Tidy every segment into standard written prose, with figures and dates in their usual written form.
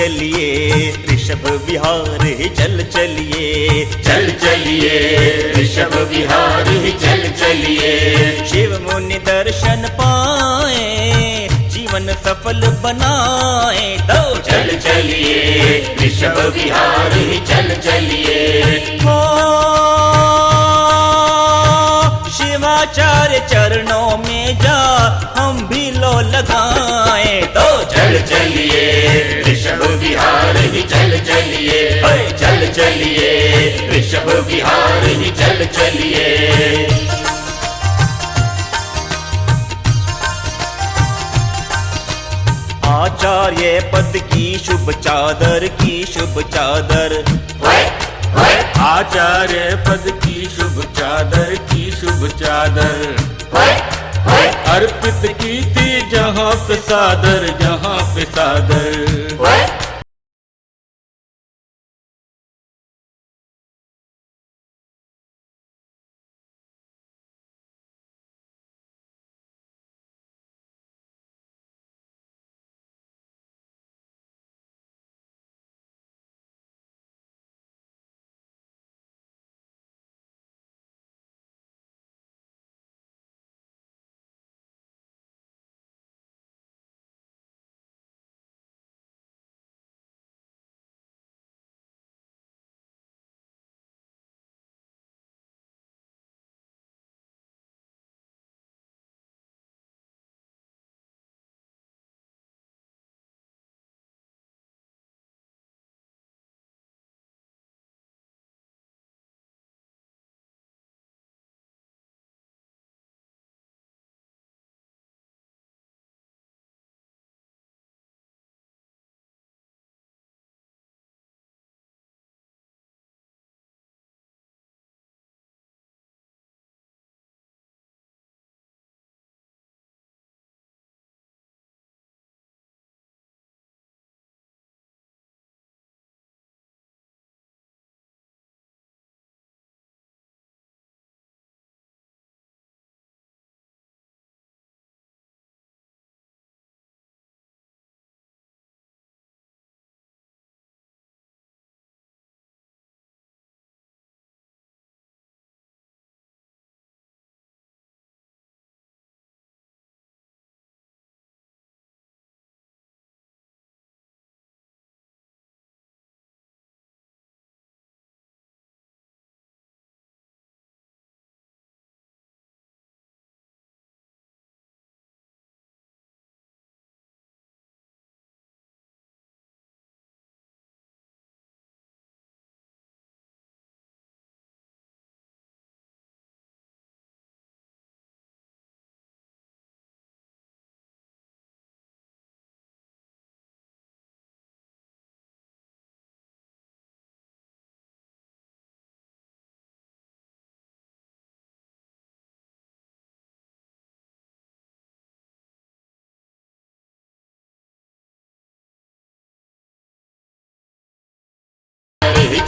चलिए ऋषभ विहार ही चल चलिए, चल चलिए ऋषभ विहार ही चल चलिए। शिव मुनि दर्शन पाए जीवन सफल बनाए, तो चल चलिए ऋषभ विहार ही चल चलिए। हो शिवाचार्य चरणों में जा हम भी लो लगाए, तो चल चलिए ऋषभ विहार ही चल चलिए। चल चलिए ऋषभ विहार ही चल चलिए। आचार्य पद की शुभ चादर की शुभ चादर, आचार्य पद की शुभ चादर की शुभ चादर अर्पित की थी जहाँ पे सादर, जहाँ पे सादर।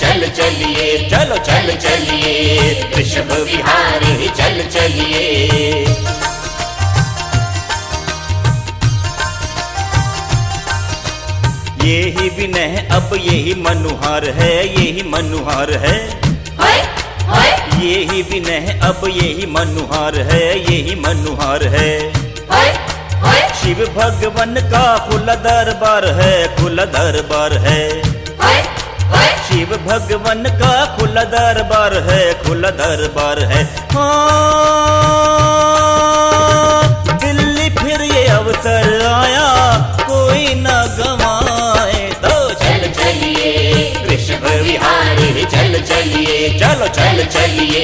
चल चलिए चलो चल चलिए ऋषभ विहार ही चल चलिए। यही विनय अब यही मनुहार है, यही मनुहार है। यही विनय अब यही मनुहार है, यही मनुहार है। शिव भगवान का खुला दरबार है, खुला दरबार है। शिव भगवान का खुला दरबार है, खुला दरबार है। हाँ दिल्ली फिर ये अवसर आया कोई न गवाए, तो चल चलिए ऋषभ विहार ही चल चलिए। चलो चल चलिए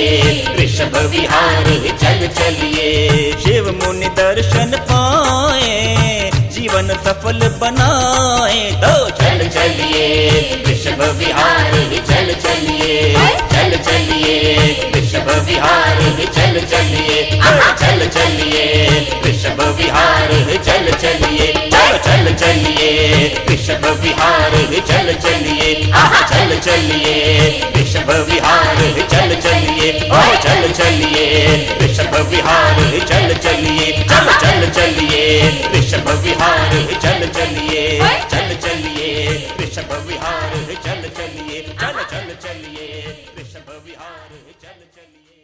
ऋषभ विहार ही चल चलिए। शिव मुनि दर्शन पाए जीवन सफल बनाए, तो चल चलिए ऋषभ विहार ही चल चलिए। चल चलिए ऋषभ विहार ही चल चलिए। चल चलिए ऋषभ विहार ही चल चलिए। चल चलिए ऋषभ विहार ही चल चलिए। चल चलिए ऋषभ विहार ही चल चलिए। चल चलिए ऋषभ विहार ही चल चलिए। चल चलिए ऋषभ विहार ही चल चलिए। चल चलिए चल चलिए वृषभ विहार चल चलिए।